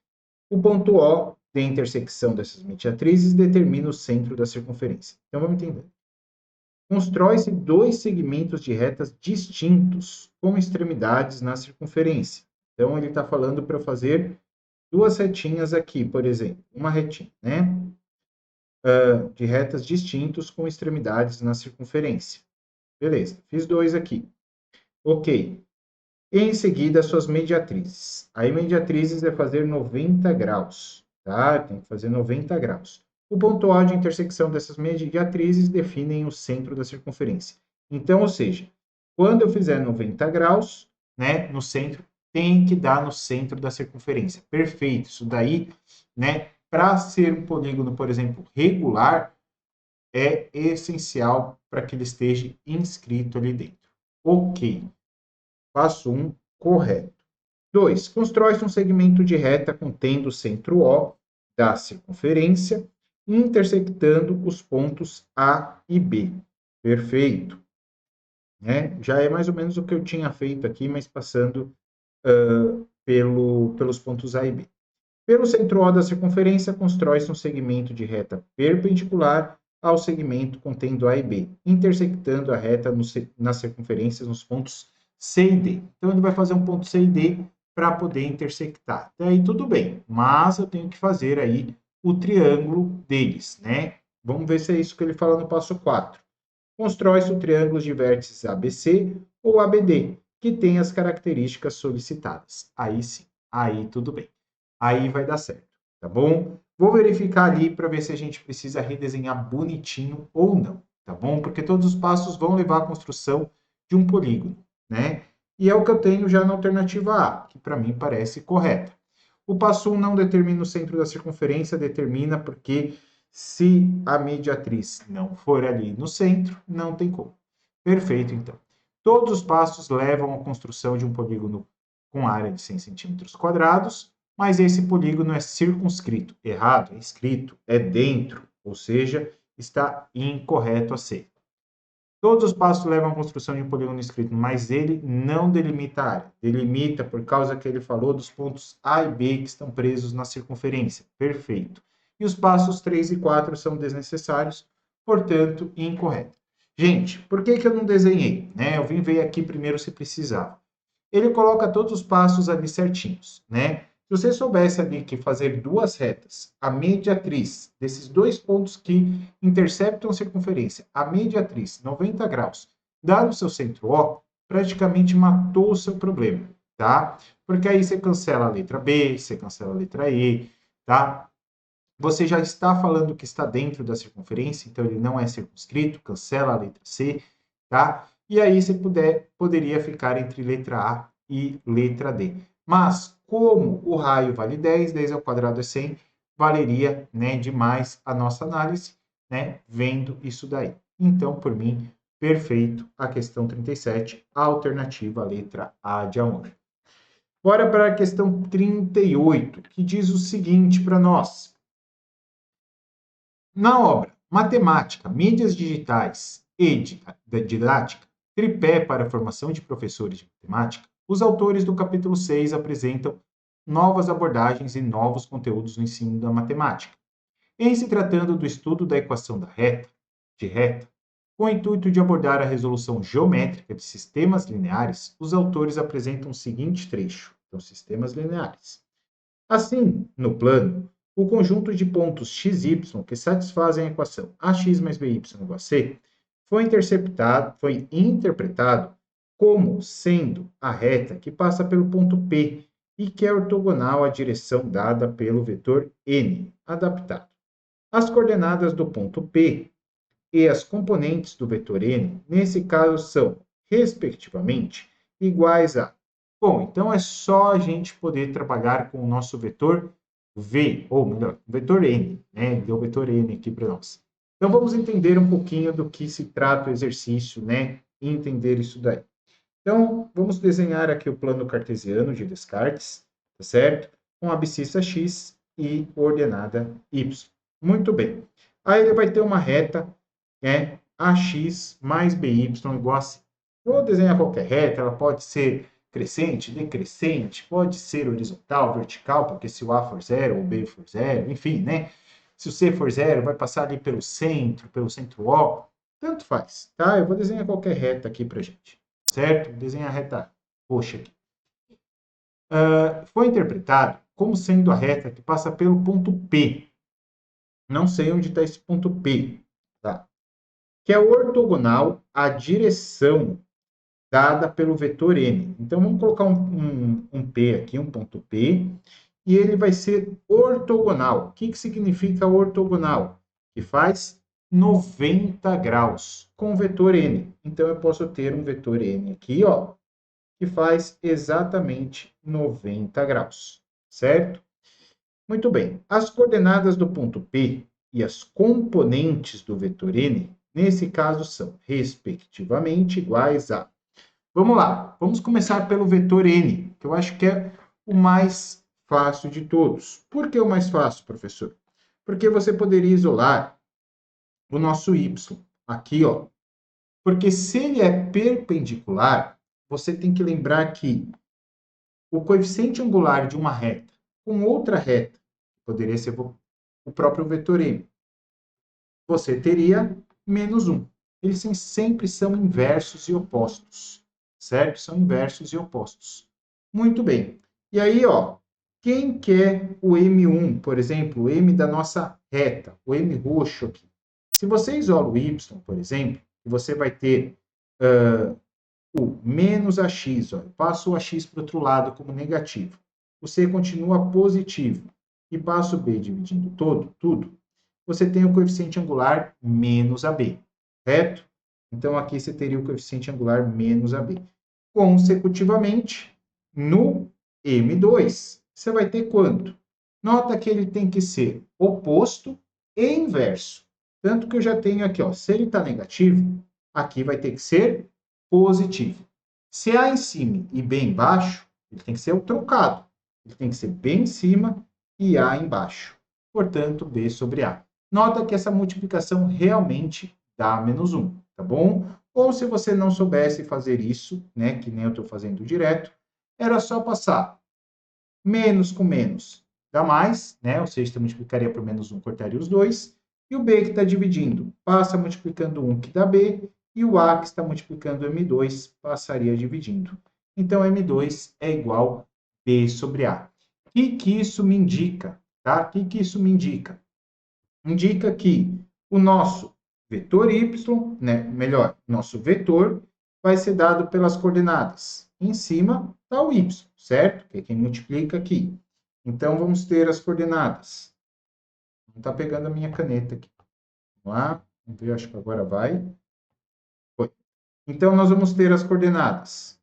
O ponto O de intersecção dessas mediatrizes determina o centro da circunferência. Então, vamos entender. Constrói-se dois segmentos de retas distintos, com extremidades na circunferência. Então, ele está falando para eu fazer duas retinhas aqui, por exemplo. Uma retinha, né? De retas distintos com extremidades na circunferência. Beleza, fiz dois aqui. Ok. E em seguida, suas mediatrizes. Aí, mediatrizes é fazer 90 graus, tá? Tem que fazer 90 graus. O ponto O de intersecção dessas mediatrizes definem o centro da circunferência. Então, ou seja, quando eu fizer 90 graus, né, no centro, tem que dar no centro da circunferência. Perfeito. Isso daí, né, para ser um polígono, por exemplo, regular, é essencial para que ele esteja inscrito ali dentro. Ok. Passo 1, correto. 2. Constrói-se um segmento de reta contendo o centro O da circunferência, intersectando os pontos A e B. Perfeito. Né? Já é mais ou menos o que eu tinha feito aqui, mas passando pelos pontos A e B. Pelo centro O da circunferência, constrói-se um segmento de reta perpendicular ao segmento contendo A e B, intersectando a reta nas circunferências nos pontos C e D. Então, ele vai fazer um ponto C e D para poder intersectar. Até aí tudo bem, mas eu tenho que fazer aí o triângulo deles, né? Vamos ver se é isso que ele fala no passo 4. Constrói-se o triângulo de vértices ABC ou ABD, que tem as características solicitadas. Aí sim, aí tudo bem. Aí vai dar certo, tá bom? Vou verificar ali para ver se a gente precisa redesenhar bonitinho ou não, tá bom? Porque todos os passos vão levar à construção de um polígono, né? E é o que eu tenho já na alternativa A, que para mim parece correta. O passo 1 não determina o centro da circunferência, determina porque se a mediatriz não for ali no centro, não tem como. Perfeito, então. Todos os passos levam à construção de um polígono com área de 100 centímetros quadrados, mas esse polígono é circunscrito. Errado, é escrito, é dentro, ou seja, está incorreto a ser. Todos os passos levam à construção de um polígono inscrito, mas ele não delimita a área. Delimita por causa que ele falou dos pontos A e B que estão presos na circunferência. Perfeito. E os passos 3 e 4 são desnecessários, portanto, incorreto. Gente, por que eu não desenhei? Né? Eu vim ver aqui primeiro se precisava. Ele coloca todos os passos ali certinhos, né? Se você soubesse ali que fazer duas retas, a mediatriz desses dois pontos que interceptam a circunferência, a mediatriz, 90 graus, dá no seu centro O, praticamente matou o seu problema, tá? Porque aí você cancela a letra B, você cancela a letra E, tá? Você já está falando que está dentro da circunferência, então ele não é circunscrito, cancela a letra C, tá? E aí você poderia ficar entre letra A e letra D. Mas, como o raio vale 10, 10 ao quadrado é 100, valeria, né, demais a nossa análise, né, vendo isso daí. Então, por mim, perfeito a questão 37, a alternativa, a letra A de amor. Bora para a questão 38, que diz o seguinte para nós. Na obra Matemática, Mídias Digitais e Didática, tripé para a formação de professores de matemática, os autores do capítulo 6 apresentam novas abordagens e novos conteúdos no ensino da matemática. Em se tratando do estudo da equação de reta, com o intuito de abordar a resolução geométrica de sistemas lineares, os autores apresentam o seguinte trecho, então, sistemas lineares. Assim, no plano, o conjunto de pontos x, y que satisfazem a equação ax mais by igual a c foi interpretado como sendo a reta que passa pelo ponto P e que é ortogonal à direção dada pelo vetor n, adaptado. As coordenadas do ponto P e as componentes do vetor n, nesse caso, são, respectivamente, iguais a... Bom, então é só a gente poder trabalhar com o nosso vetor v, ou melhor, vetor n, né? Deu vetor n aqui para nós. Então vamos entender um pouquinho do que se trata o exercício, né? E entender isso daí. Então, vamos desenhar aqui o plano cartesiano de Descartes, tá certo? Com abscissa x e ordenada y. Muito bem. Aí ele vai ter uma reta, né? AX mais BY igual a C. Vou desenhar qualquer reta, ela pode ser crescente, decrescente, pode ser horizontal, vertical, porque se o A for zero, o B for zero, enfim, né? Se o C for zero, vai passar ali pelo centro O, tanto faz, tá? Eu vou desenhar qualquer reta aqui pra gente, certo? Desenhar a reta roxa aqui. Foi interpretado como sendo a reta que passa pelo ponto P. Não sei onde está esse ponto P, tá? Que é ortogonal à direção dada pelo vetor n. Então, vamos colocar um P aqui, um ponto P, e ele vai ser ortogonal. O que significa ortogonal? Que faz 90 graus com o vetor n. Então, eu posso ter um vetor n aqui, ó, que faz exatamente 90 graus, certo? Muito bem. As coordenadas do ponto P e as componentes do vetor n, nesse caso, são, respectivamente, iguais a... Vamos lá, vamos começar pelo vetor n, que eu acho que é o mais fácil de todos. Por que o mais fácil, professor? Porque você poderia isolar o nosso y aqui, ó. Porque se ele é perpendicular, você tem que lembrar que o coeficiente angular de uma reta com outra reta, poderia ser o próprio vetor n, você teria menos 1. Eles sempre são inversos e opostos, certo? São inversos e opostos. Muito bem. E aí, ó, quem quer o M1, por exemplo, o M da nossa reta, o M roxo aqui? Se você isola o Y, por exemplo, você vai ter o menos AX, ó, eu passo o AX para o outro lado como negativo. O C continua positivo. E passo o B dividindo tudo, você tem o coeficiente angular menos AB, certo? Então, aqui você teria o coeficiente angular menos AB. Consecutivamente, no M2, você vai ter quanto? Nota que ele tem que ser oposto e inverso. Tanto que eu já tenho aqui, ó, se ele está negativo, aqui vai ter que ser positivo. Se A em cima e B embaixo, ele tem que ser o trocado. Ele tem que ser B em cima e A embaixo. Portanto, B sobre A. Nota que essa multiplicação realmente dá menos 1, tá bom? Ou se você não soubesse fazer isso, né, que nem eu estou fazendo direto, era só passar menos com menos dá mais, né? Ou seja, você multiplicaria por menos 1, cortaria os dois. E o B que está dividindo passa multiplicando 1, que dá B, e o A que está multiplicando M2 passaria dividindo. Então, M2 é igual a B sobre A. O que isso me indica? Tá? O que isso me indica? Indica que o nosso vetor y, né, melhor, nosso vetor vai ser dado pelas coordenadas. Em cima está o y, certo? Que é quem multiplica aqui. Então, vamos ter as coordenadas. Não está pegando a minha caneta aqui. Vamos lá. Vamos ver, acho que agora vai. Foi. Então, nós vamos ter as coordenadas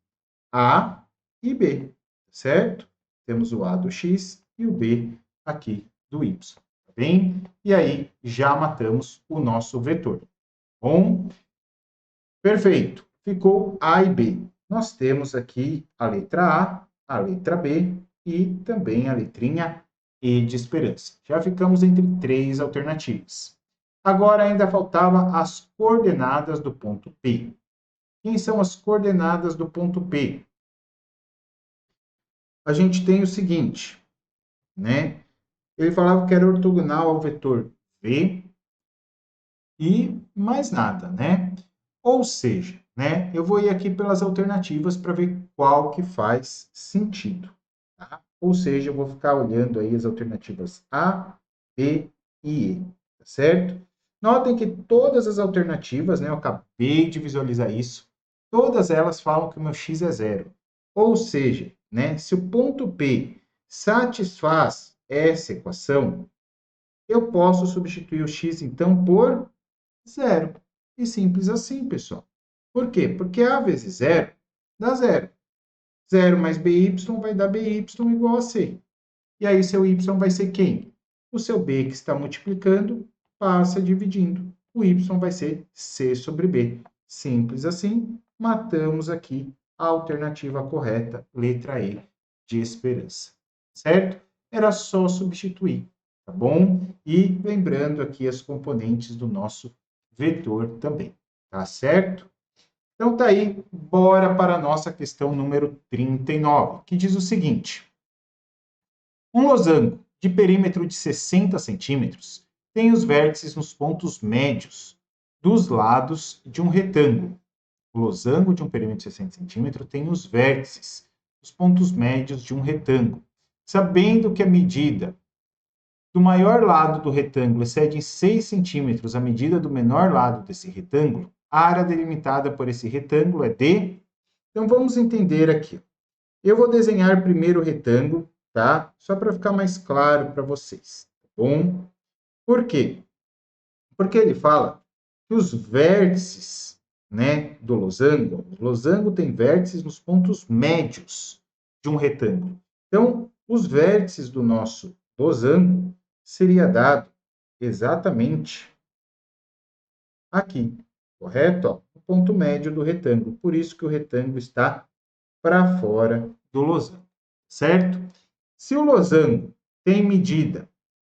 A e B, certo? Temos o A do x e o B aqui do y. Bem? E aí, já matamos o nosso vetor. Bom? Perfeito. Ficou A e B. Nós temos aqui a letra A letra B e também a letrinha E de esperança. Já ficamos entre três alternativas. Agora ainda faltava as coordenadas do ponto P. Quem são as coordenadas do ponto P? a gente tem o seguinte, né? Ele falava que era ortogonal ao vetor V e mais nada, né? Ou seja, né, eu vou ir aqui pelas alternativas para ver qual que faz sentido. Tá? Ou seja, eu vou ficar olhando aí as alternativas A, B e E, tá certo? Notem que todas as alternativas, né, eu acabei de visualizar isso, todas elas falam que o meu x é zero. Ou seja, né, se o ponto P satisfaz essa equação, eu posso substituir o x, então, por zero. E simples assim, pessoal. Por quê? Porque A vezes zero dá zero. Zero mais BY vai dar BY igual a C. E aí, seu Y vai ser quem? O seu B que está multiplicando passa dividindo. O Y vai ser C sobre B. Simples assim, matamos aqui a alternativa correta, letra E, de esperança. Certo? Era só substituir, tá bom? E lembrando aqui as componentes do nosso vetor também, tá certo? Então tá aí, bora para a nossa questão número 39, que diz o seguinte: um losango de perímetro de 60 centímetros tem os vértices nos pontos médios dos lados de um retângulo. O losango de um perímetro de 60 centímetros tem os vértices, os pontos médios de um retângulo. Sabendo que a medida do maior lado do retângulo excede em 6 centímetros a medida do menor lado desse retângulo, a área delimitada por esse retângulo é de... Então, vamos entender aqui. Eu vou desenhar primeiro o retângulo, tá? Só para ficar mais claro para vocês, tá bom? Por quê? Porque ele fala que os vértices, né, do losango, o losango tem vértices nos pontos médios de um retângulo. Então, os vértices do nosso losango seria dado exatamente aqui, correto? Ó, o ponto médio do retângulo. Por isso que o retângulo está para fora do losango, certo? Se o losango tem medida,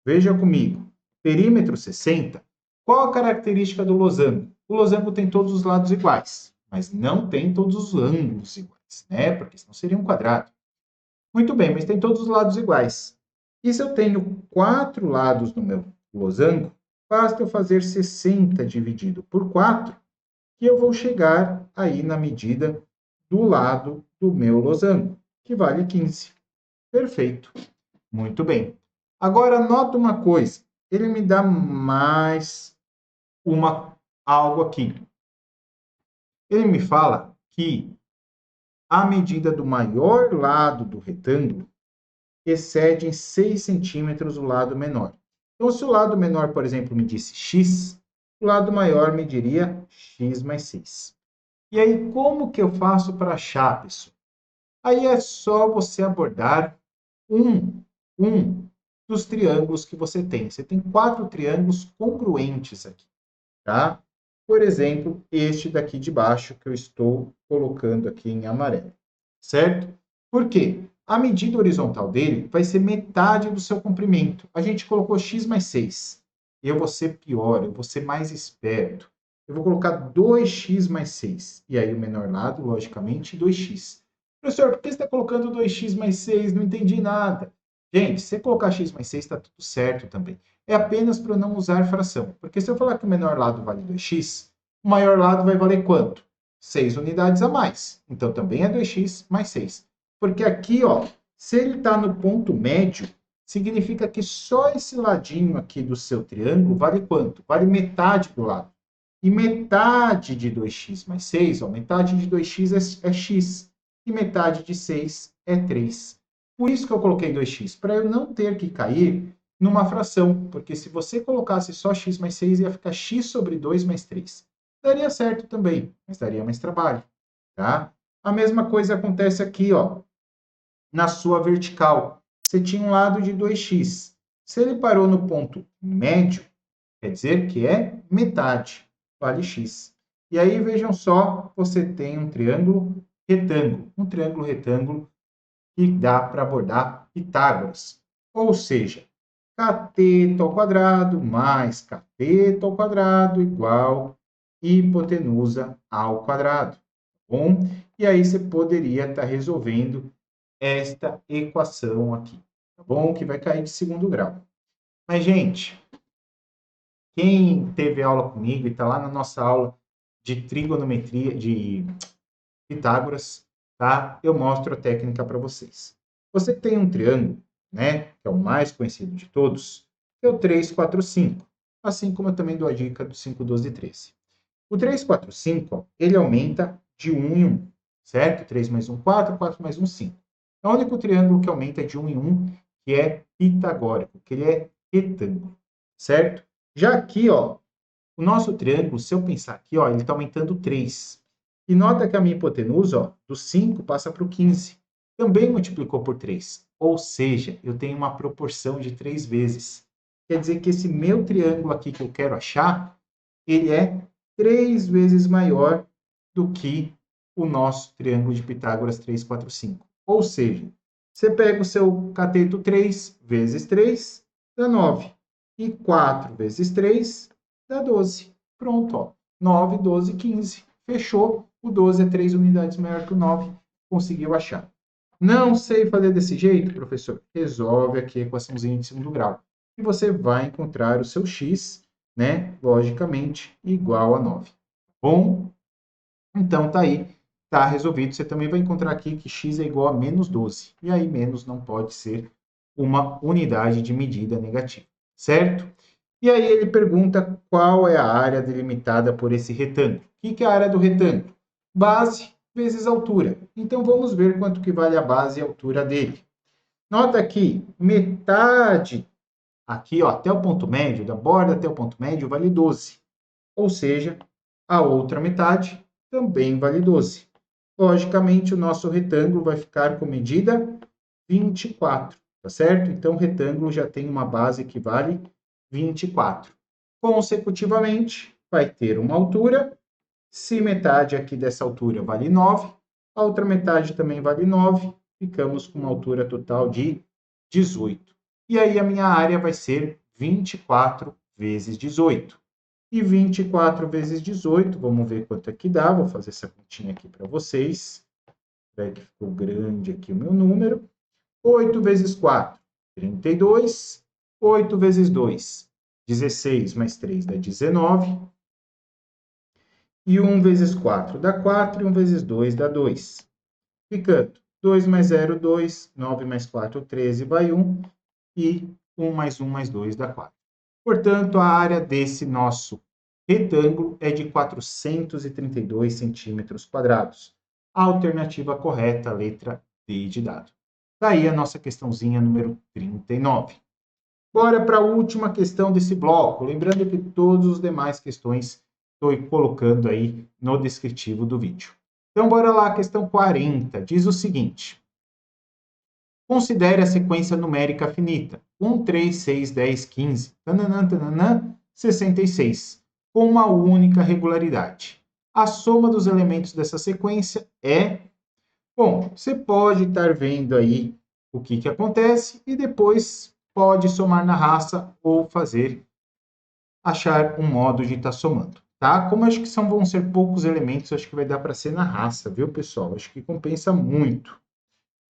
veja comigo, perímetro 60, qual a característica do losango? O losango tem todos os lados iguais, mas não tem todos os ângulos iguais, né? Porque senão seria um quadrado. Muito bem, mas tem todos os lados iguais. E se eu tenho 4 lados no meu losango, basta eu fazer 60 dividido por 4, que eu vou chegar aí na medida do lado do meu losango, que vale 15. Perfeito. Muito bem. Agora, nota uma coisa. Ele me dá mais algo aqui. Ele me fala que a medida do maior lado do retângulo excede em 6 centímetros o lado menor. Então, se o lado menor, por exemplo, me disse x, o lado maior mediria x mais 6. E aí, como que eu faço para achar, pessoal? Aí é só você abordar um dos triângulos que você tem. Você tem 4 triângulos congruentes aqui, tá? Por exemplo, este daqui de baixo que eu estou colocando aqui em amarelo, certo? Por quê? A medida horizontal dele vai ser metade do seu comprimento. A gente colocou x mais 6. Eu vou ser pior, eu vou ser mais esperto. Eu vou colocar 2x mais 6. E aí o menor lado, logicamente, 2x. Professor, por que você está colocando 2x mais 6? Não entendi nada. Gente, se você colocar x mais 6, está tudo certo também. É apenas para eu não usar fração. Porque se eu falar que o menor lado vale 2x, o maior lado vai valer quanto? 6 unidades a mais. Então, também é 2x mais 6. Porque aqui, ó, se ele está no ponto médio, significa que só esse ladinho aqui do seu triângulo vale quanto? Vale metade do lado. E metade de 2x mais 6, ó, metade de 2x é x. E metade de 6 é 3. Por isso que eu coloquei 2x, para eu não ter que cair numa fração. Porque se você colocasse só x mais 6, ia ficar x sobre 2 mais 3. Daria certo também, mas daria mais trabalho, tá? A mesma coisa acontece aqui, ó, na sua vertical. Você tinha um lado de 2x. Se ele parou no ponto médio, quer dizer que é metade, vale x. E aí, vejam só, você tem um triângulo retângulo. Um triângulo retângulo que dá para abordar Pitágoras. Ou seja, cateto ao quadrado mais cateto ao quadrado igual hipotenusa ao quadrado. Bom, e aí você poderia estar resolvendo esta equação aqui, tá bom? Que vai cair de segundo grau. Mas, gente, quem teve aula comigo e está lá na nossa aula de trigonometria, de Pitágoras, tá? Eu mostro a técnica para vocês. Você tem um triângulo, né? Que é o mais conhecido de todos, que é o 3, 4, 5. Assim como eu também dou a dica do 5, 12 e 13. O 3, 4, 5, ó, ele aumenta de 1 em 1, certo? 3 mais 1, 4, 4 mais 1, 5. É o único triângulo que aumenta de 1 em 1, que é pitagórico, que ele é retângulo, certo? Já aqui, ó, o nosso triângulo, se eu pensar aqui, ó, ele está aumentando 3. E nota que a minha hipotenusa, ó, do 5 passa para o 15. Também multiplicou por 3. Ou seja, eu tenho uma proporção de 3 vezes. Quer dizer que esse meu triângulo aqui que eu quero achar, ele é 3 vezes maior do que o nosso triângulo de Pitágoras 3, 4, 5. Ou seja, você pega o seu cateto 3 vezes 3, dá 9. E 4 vezes 3, dá 12. Pronto, ó. 9, 12, 15. Fechou. O 12 é 3 unidades maior que o 9. Conseguiu achar. Não sei fazer desse jeito, professor? Resolve aqui a equaçãozinha de segundo grau. E você vai encontrar o seu x, né? Logicamente, igual a 9. Bom, então tá aí. Tá resolvido. Você também vai encontrar aqui que x é igual a menos 12. E aí, menos não pode ser uma unidade de medida negativa. Certo? E aí ele pergunta qual é a área delimitada por esse retângulo. O que é a área do retângulo? Base vezes altura. Então vamos ver quanto que vale a base e a altura dele. Nota que metade, aqui ó, até o ponto médio, da borda até o ponto médio, vale 12. Ou seja, a outra metade também vale 12. Logicamente, o nosso retângulo vai ficar com medida 24, tá certo? Então, o retângulo já tem uma base que vale 24. Consecutivamente, vai ter uma altura. Se metade aqui dessa altura vale 9, a outra metade também vale 9, ficamos com uma altura total de 18. E aí a minha área vai ser 24 vezes 18. E 24 vezes 18, vamos ver quanto é que dá, vou fazer essa continha aqui para vocês. Espera que ficou grande aqui o meu número. 8 vezes 4, 32. 8 vezes 2, 16 mais 3 dá 19. E 1 vezes 4 dá 4, e 1 vezes 2 dá 2. Ficando 2 mais 0, 2, 9 mais 4, 13, vai 1, e 1 mais 1 mais 2 dá 4. Portanto, a área desse nosso retângulo é de 432 centímetros quadrados. A alternativa correta, a letra D de dado. Daí a nossa questãozinha número 39. Bora para a última questão desse bloco. Lembrando que todas as demais questões estou colocando aí no descritivo do vídeo. Então, bora lá, questão 40. Diz o seguinte. Considere a sequência numérica finita. 1, 3, 6, 10, 15, tananã, tananã, 66, com uma única regularidade. A soma dos elementos dessa sequência é... Bom, você pode estar vendo aí o que acontece e depois pode somar na raça ou achar um modo de estar somando, tá? Como acho que vão ser poucos elementos, acho que vai dar para ser na raça, viu, pessoal? Acho que compensa muito.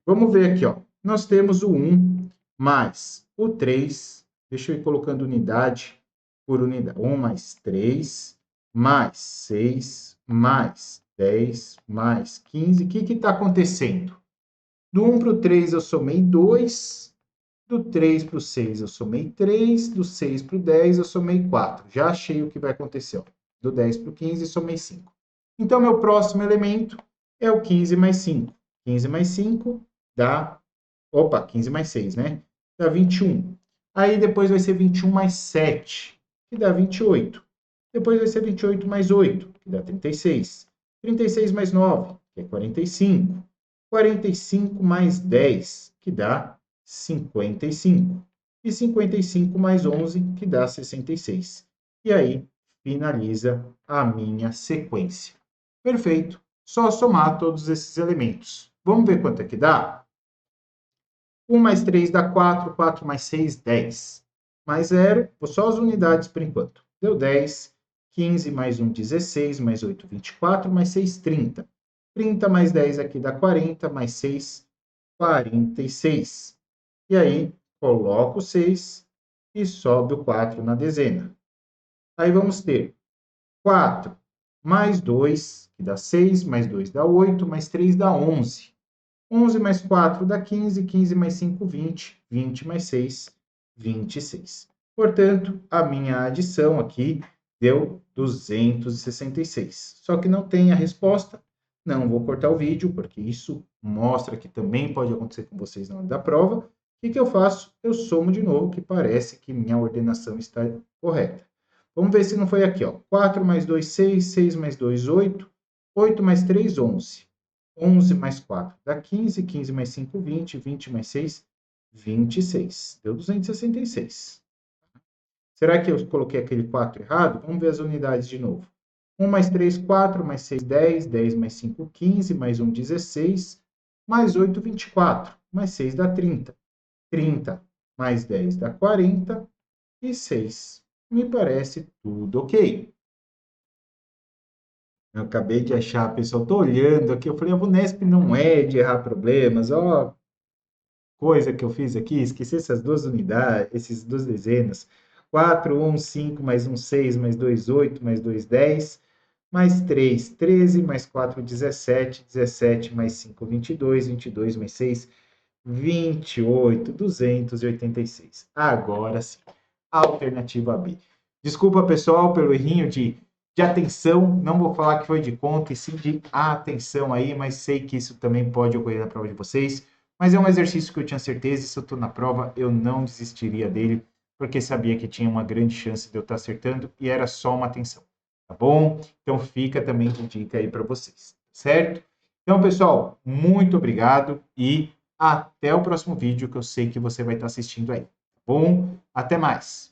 Vamos ver aqui, ó. Nós temos o 1 mais o 3. Deixa eu ir colocando unidade por unidade. 1 mais 3, mais 6, mais 10, mais 15. O que está acontecendo? Do 1 para o 3 eu somei 2. Do 3 para o 6 eu somei 3. Do 6 para o 10 eu somei 4. Já achei o que vai acontecer. Ó. Do 10 para o 15 somei 5. Então, meu próximo elemento é o 15 mais 5. 15 mais 5 dá... Opa, 15 mais 6, né? Dá 21. Aí depois vai ser 21 mais 7, que dá 28. Depois vai ser 28 mais 8, que dá 36. 36 mais 9, que é 45. 45 mais 10, que dá 55. E 55 mais 11, que dá 66. E aí finaliza a minha sequência. Perfeito. Só somar todos esses elementos. Vamos ver quanto é que dá? 1 mais 3 dá 4, 4 mais 6, 10. Mais 0, vou só as unidades por enquanto. Deu 10, 15 mais 1, 16, mais 8, 24, mais 6, 30. 30 mais 10 aqui dá 40, mais 6, 46. E aí, coloco o 6 e sobe o 4 na dezena. Aí vamos ter 4 mais 2, que dá 6, mais 2 dá 8, mais 3 dá 11. 11 mais 4 dá 15, 15 mais 5, 20, 20 mais 6, 26. Portanto, a minha adição aqui deu 266. Só que não tem a resposta, não vou cortar o vídeo, porque isso mostra que também pode acontecer com vocês na hora da prova. O que eu faço? Eu somo de novo, que parece que minha ordenação está correta. Vamos ver se não foi aqui, ó. 4 mais 2, 6, 6 mais 2, 8, 8 mais 3, 11. 11 mais 4 dá 15, 15 mais 5, 20, 20 mais 6, 26. Deu 266. Será que eu coloquei aquele 4 errado? Vamos ver as unidades de novo. 1 mais 3, 4, mais 6, 10, 10 mais 5, 15, mais 1, 16, mais 8, 24, mais 6 dá 30. 30 mais 10 dá 40 e 6. Me parece tudo ok. Eu acabei de achar, pessoal, tô olhando aqui, eu falei, a Vunesp não é de errar problemas, ó, coisa que eu fiz aqui, esqueci essas duas unidades, esses duas dezenas. 4, 1, 5, mais 1, 6, mais 2, 8, mais 2, 10, mais 3, 13, mais 4, 17, 17, mais 5, 22, 22, mais 6, 28, 286. Agora sim, alternativa B. Desculpa, pessoal, pelo errinho de atenção, não vou falar que foi de conta, e sim de atenção aí, mas sei que isso também pode ocorrer na prova de vocês. Mas é um exercício que eu tinha certeza, e se eu estou na prova, eu não desistiria dele, porque sabia que tinha uma grande chance de eu estar acertando, e era só uma atenção, tá bom? Então fica também de dica aí para vocês, certo? Então, pessoal, muito obrigado e até o próximo vídeo que eu sei que você vai estar assistindo aí, tá bom? Até mais!